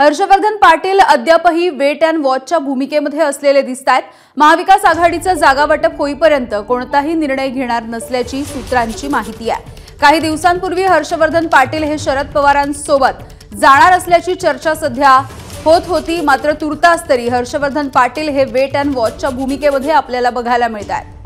हर्षवर्धन पाटील अद्यापही weight and वॉचच्या भूमिकेमध्ये असलेले दिसतात। महाविकास आघाडीचं जागा वाटप होईपर्यंत कोणताही निर्णय घेणार नसल्याची सूत्रांची माहिती आहे। काही दिवसांपूर्वी हर्षवर्धन पाटील हे शरद पवारांसोबत जाणार असल्याची चर्चा सध्या होत होती, मात्र तुर्तास तरी हर्षवर्धन पाटील हे वेट अँड वॉचच्या भूमिकेमध्ये आपल्याला बघायला मिळतात।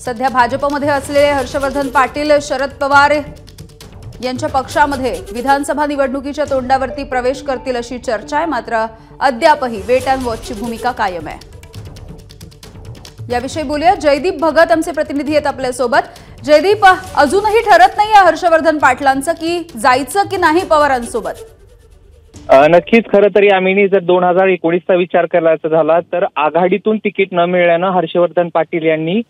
सध्या भाजपमध्ये असलेले हर्षवर्धन पाटील शरद पवार यांच्या पक्षामध्ये विधानसभा निवडणुकीच्या तोंडावरती प्रवेश करतील अशी चर्चा आहे, मात्र अद्यापही वेट अँड वॉचची भूमिका कायम आहे। याविषयी बोलूया, जयदीप भगत आमचे प्रतिनिधी आहेत आपल्या सोबत। जयदीप, अजूनही ठरत नाहीये हर्षवर्धन पाटलांचं की जायचं की नाही पवारांसोबत? नक्कीच, खरं तर यामिनी जर 2019चा विचार करायचा झाला तर आघाडीतून तिकीट न मिळाल्यानं हर्षवर्धन पाटील यांनी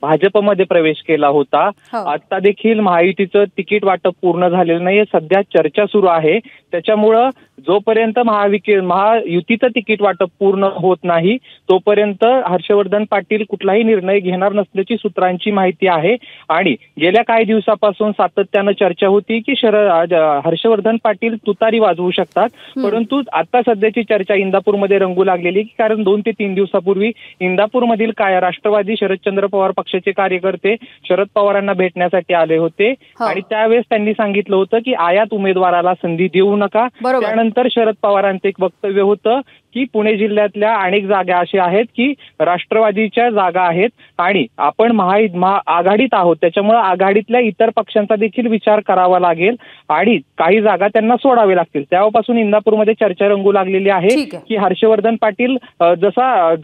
भाजपमध्ये प्रवेश केला होता। आता देखील महायुतीचं तिकीट वाटप पूर्ण झालेलं नाही, सध्या चर्चा सुरू आहे। त्याच्यामुळं जोपर्यंत महायुतीचं तिकीट वाटप पूर्ण होत नाही तोपर्यंत हर्षवर्धन पाटील कुठलाही निर्णय घेणार नसल्याची सूत्रांची माहिती आहे। आणि गेल्या काही दिवसापासून सातत्यानं चर्चा होती की हर्षवर्धन पाटील तुतारी वाजवू शकतात, परंतु आता सध्याची चर्चा इंदापूरमध्ये रंगू लागलेली, कारण 2 ते 3 दिवसापूर्वी इंदापूरमधील काय राष्ट्रवादी शरदचंद्र पवार पक्षाचे कार्यकर्ते शरद पवारांना भेटण्यासाठी आले होते आणि त्यावेळेस त्यांनी सांगितलं होतं की आयात उमेदवाराला संधी देऊ नका। त्यानंतर शरद पवारांचं एक वक्तव्य होतं की पुणे जिल्ह्यातल्या अनेक जागा अशा आहेत की राष्ट्रवादीच्या जागा आहेत आणि आपण आघाडीत आहोत, त्याच्यामुळे आघाडीतल्या इतर पक्षांचा देखील विचार करावा लागेल आणि काही जागा त्यांना सोडावे लागतील। तेव्हापासून इंदापूरमध्ये चर्चा रंगू लागलेली आहे की हर्षवर्धन पाटील जसा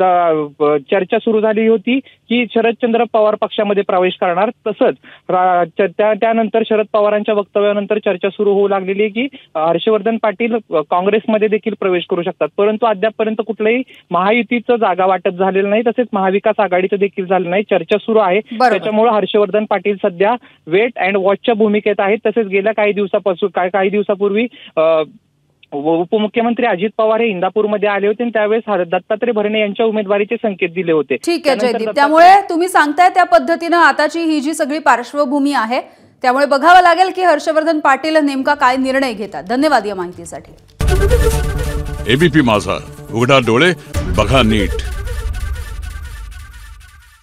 चर्चा सुरू झाली होती की शरदचंद्र पवार पक्षामध्ये प्रवेश करणार, तसंच त्यानंतर शरद पवारांच्या वक्तव्यानंतर चर्चा सुरू होऊ लागलेली आहे की हर्षवर्धन पाटील काँग्रेसमध्ये देखील प्रवेश करू शकतात, परंतु अद्यापपर्यंत कुठलंही महायुतीचं जागा वाटप झालेलं नाही, तसेच महाविकास आघाडीचं देखील झालं नाही। चर्चा सुरू आहे, त्याच्यामुळे हर्षवर्धन पाटील सध्या वेट अँड वॉचच्या भूमिकेत आहेत। तसेच गेल्या काही दिवसापूर्वी उपमुख्यमंत्री अजित पवार हे इंदापूरमध्ये आले होते, त्यावेळेस दत्तात्रय भरणे यांच्या उमेदवारीचे संकेत दिले होते। ठीक आहे जयदीप, त्यामुळे तुम्ही सांगताय त्या पद्धतीनं आताची ही जी सगळी पार्श्वभूमी आहे, त्यामुळे बघावं लागेल की हर्षवर्धन पाटील नेमका काय निर्णय घेतात। धन्यवाद या माहितीसाठी। एबीपी माझा, उघडा डोळे बघा नीट।